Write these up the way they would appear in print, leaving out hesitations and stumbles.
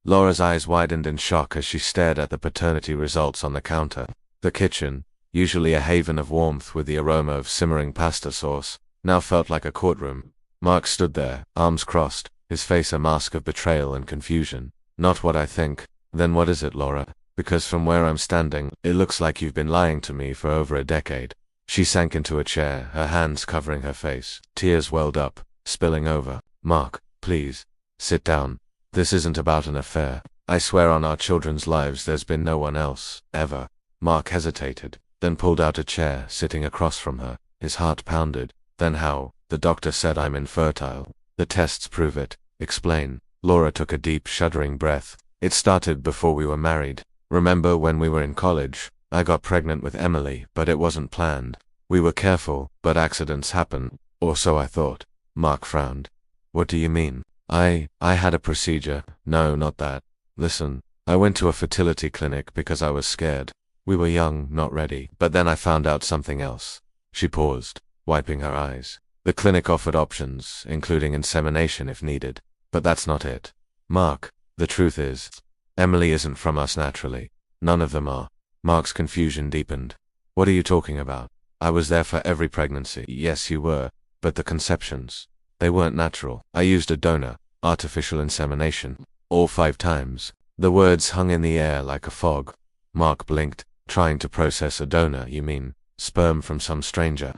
Laura's eyes widened in shock as she stared at the paternity results on the counter. The kitchen, usually a haven of warmth with the aroma of simmering pasta sauce, now felt like a courtroom. Mark stood there, arms crossed, his face a mask of betrayal and confusion. Not what I think. Then what is it, Laura? Because from where I'm standing, it looks like you've been lying to me for over a decade. She sank into a chair, her hands covering her face. Tears welled up, spilling over. Mark, please, sit down. This isn't about an affair. I swear on our children's lives there's been no one else, ever. Mark hesitated, then pulled out a chair, sitting across from her. His heart pounded. Then how? The doctor said I'm infertile. The tests prove it. Explain. Laura took a deep, shuddering breath. It started before we were married. Remember when we were in college? I got pregnant with Emily, but it wasn't planned. We were careful, but accidents happen. Or so I thought. Mark frowned. What do you mean? I had a procedure. No, not that. Listen, I went to a fertility clinic because I was scared. We were young, not ready. But then I found out something else. She paused, wiping her eyes. The clinic offered options, including insemination if needed. But that's not it. Mark, the truth is, Emily isn't from us naturally. None of them are. Mark's confusion deepened. What are you talking about? I was there for every pregnancy. Yes, you were. But the conceptions, they weren't natural. I used a donor, artificial insemination, all 5 times. The words hung in the air like a fog. Mark blinked, trying to process. A donor, you mean? Sperm from some stranger?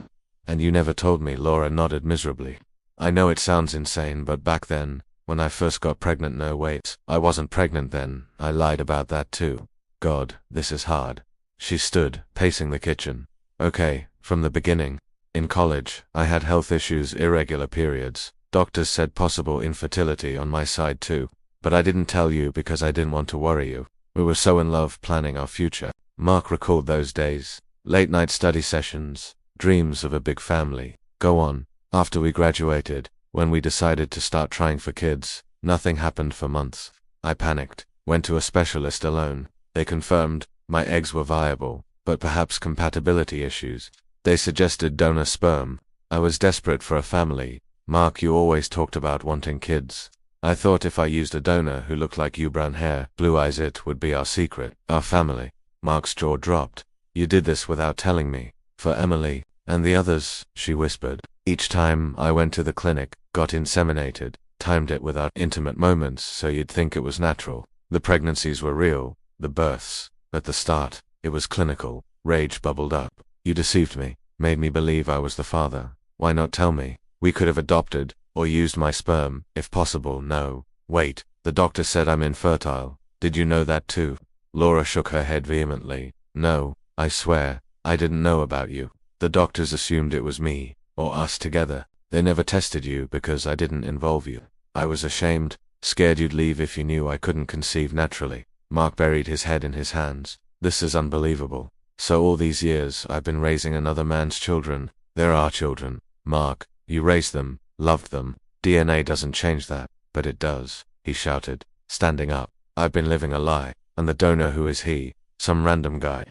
And you never told me. Laura nodded miserably. I know it sounds insane, but back then, when I first got pregnant, no wait, I wasn't pregnant then. I lied about that too. God, this is hard. She stood, pacing the kitchen. Okay, from the beginning. In college, I had health issues, irregular periods. Doctors said possible infertility on my side too. But I didn't tell you because I didn't want to worry you. We were so in love planning our future. Mark recalled those days. Late-night study sessions. Dreams of a big family. Go on. After we graduated, when we decided to start trying for kids, nothing happened for months. I panicked. Went to a specialist alone. They confirmed my eggs were viable, but perhaps compatibility issues. They suggested donor sperm. I was desperate for a family. Mark, you always talked about wanting kids. I thought if I used a donor who looked like you, brown hair, blue eyes, it would be our secret, our family. Mark's jaw dropped. You did this without telling me. For Emily, and the others, she whispered. Each time I went to the clinic, got inseminated, timed it with our intimate moments so you'd think it was natural. The pregnancies were real, the births. At the start, it was clinical. Rage bubbled up. You deceived me, made me believe I was the father. Why not tell me? We could have adopted, or used my sperm, if possible. No. Wait, the doctor said I'm infertile. Did you know that too? Laura shook her head vehemently. No, I swear, I didn't know about you. The doctors assumed it was me, or us together. They never tested you because I didn't involve you. I was ashamed, scared you'd leave if you knew I couldn't conceive naturally. Mark buried his head in his hands. This is unbelievable. So all these years I've been raising another man's children. They're our children. Mark, you raised them, loved them. DNA doesn't change that, but it does, he shouted, standing up. I've been living a lie. And the donor, who is he? Some random guy.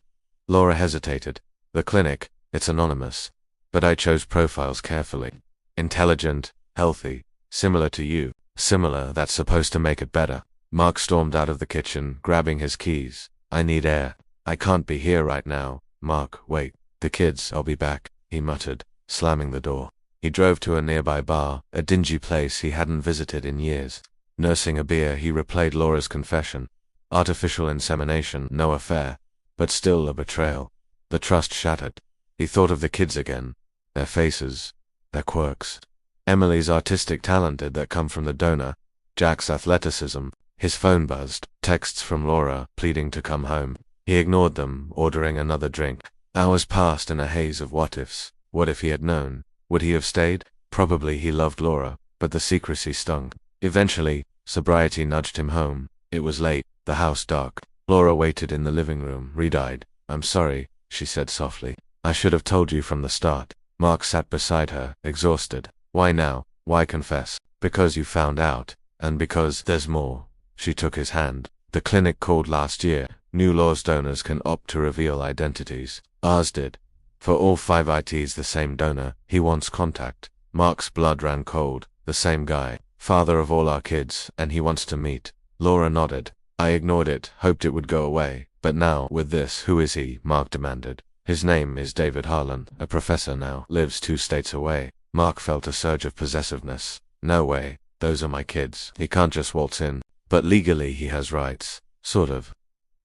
Laura hesitated. The clinic, it's anonymous. But I chose profiles carefully. Intelligent, healthy, similar to you. Similar, that's supposed to make it better. Mark stormed out of the kitchen, grabbing his keys. I need air. I can't be here right now. Mark, wait. The kids, I'll be back, he muttered, slamming the door. He drove to a nearby bar, a dingy place he hadn't visited in years. Nursing a beer, he replayed Laura's confession. Artificial insemination, no affair, but still a betrayal. The trust shattered. He thought of the kids again. Their faces, their quirks. Emily's artistic talent that come from the donor. Jack's athleticism. His phone buzzed. Texts from Laura, pleading to come home. He ignored them, ordering another drink. Hours passed in a haze of what-ifs. What if he had known? Would he have stayed? Probably. He loved Laura, but the secrecy stung. Eventually, sobriety nudged him home. It was late, the house dark. Laura waited in the living room, red-eyed. I'm sorry, she said softly. I should have told you from the start. Mark sat beside her, exhausted. Why now? Why confess? Because you found out. And because there's more. She took his hand. The clinic called last year. New laws, donors can opt to reveal identities. Ours did. For all 5 ITs, the same donor. He wants contact. Mark's blood ran cold. The same guy. Father of all our kids, and he wants to meet. Laura nodded. I ignored it, hoped it would go away. But now, with this, who is he? Mark demanded. His name is David Harlan, a professor now, lives 2 states away. Mark felt a surge of possessiveness. No way, those are my kids. He can't just waltz in. But legally he has rights. Sort of.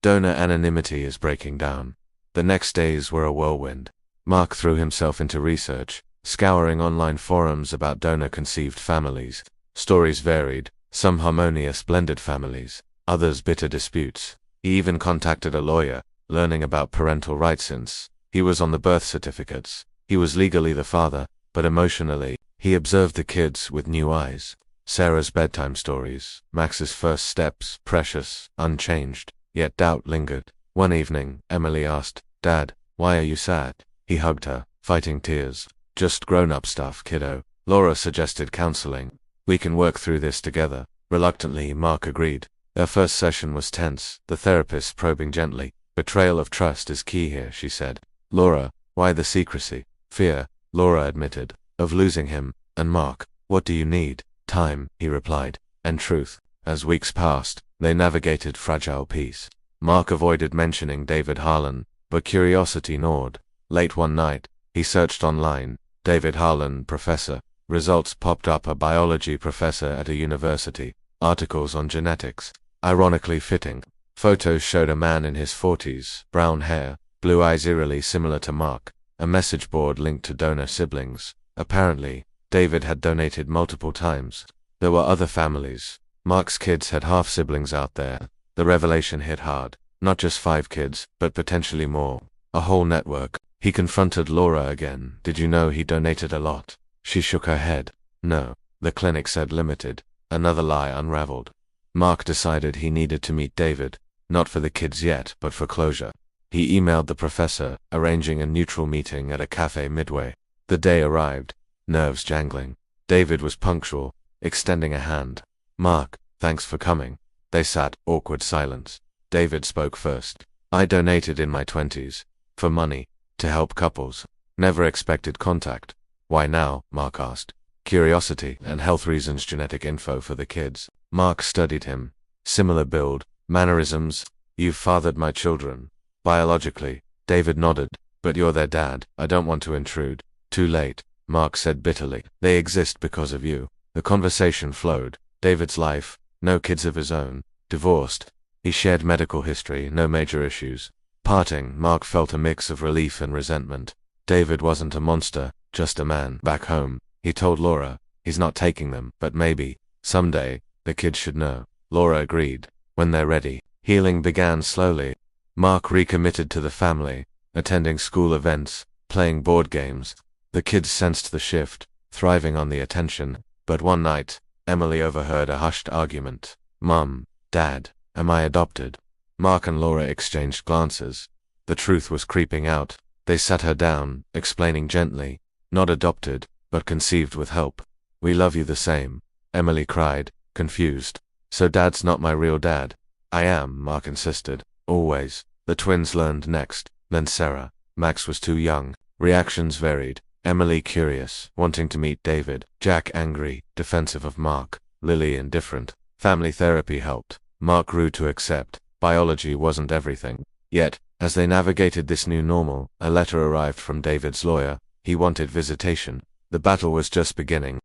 Donor anonymity is breaking down. The next days were a whirlwind. Mark threw himself into research, scouring online forums about donor-conceived families. Stories varied, some harmonious blended families, others bitter disputes. He even contacted a lawyer, learning about parental rights since he was on the birth certificates. He was legally the father, but emotionally, he observed the kids with new eyes. Sarah's bedtime stories, Max's first steps, precious, unchanged, yet doubt lingered. One evening, Emily asked, "Dad, why are you sad?" He hugged her, fighting tears. "Just grown-up stuff, kiddo." Laura suggested counseling. "We can work through this together." Reluctantly, Mark agreed. Their first session was tense, the therapist probing gently. "Betrayal of trust is key here," she said. "Laura, why the secrecy?" "Fear," Laura admitted, "of losing him." "And Mark, what do you need?" "Time," he replied, "and truth." As weeks passed, they navigated fragile peace. Mark avoided mentioning David Harlan, but curiosity gnawed. Late one night, he searched online, David Harlan, professor. Results popped up: a biology professor at a university. Articles on genetics. Ironically fitting. Photos showed a man in his 40s, brown hair, blue eyes eerily similar to Mark. A message board linked to donor siblings. Apparently, David had donated multiple times. There were other families. Mark's kids had half-siblings out there. The revelation hit hard. Not just 5 kids, but potentially more. A whole network. He confronted Laura again. "Did you know he donated a lot?" She shook her head. "No." The clinic said limited. Another lie unraveled. Mark decided he needed to meet David, not for the kids yet, but for closure. He emailed the professor, arranging a neutral meeting at a cafe midway. The day arrived, nerves jangling. David was punctual, extending a hand. "Mark, thanks for coming." They sat, awkward silence. David spoke first. "I donated in my 20s. For money. To help couples. Never expected contact." "Why now?" Mark asked. "Curiosity and health reasons. Genetic info for the kids." Mark studied him. "Similar build, mannerisms. You've fathered my children." "Biologically." David nodded. "But you're their dad. I don't want to intrude." "Too late," Mark said bitterly. "They exist because of you." The conversation flowed. David's life, no kids of his own, divorced. He shared medical history, no major issues. Parting, Mark felt a mix of relief and resentment. David wasn't a monster, just a man. Back home, he told Laura, he's not taking them, but maybe, someday, the kids should know. Laura agreed. When they're ready, healing began slowly. Mark recommitted to the family, attending school events, playing board games. The kids sensed the shift, thriving on the attention. But one night, Emily overheard a hushed argument. "Mum, Dad, am I adopted?" Mark and Laura exchanged glances. The truth was creeping out. They sat her down, explaining gently. "Not adopted, but conceived with help." "We love you the same," Emily cried, confused. "So Dad's not my real dad?" "I am," Mark insisted. "Always." The twins learned next, then Sarah. Max was too young. Reactions varied. Emily curious, wanting to meet David. Jack angry, defensive of Mark. Lily indifferent. Family therapy helped. Mark grew to accept. Biology wasn't everything. Yet, as they navigated this new normal, a letter arrived from David's lawyer. He wanted visitation. The battle was just beginning.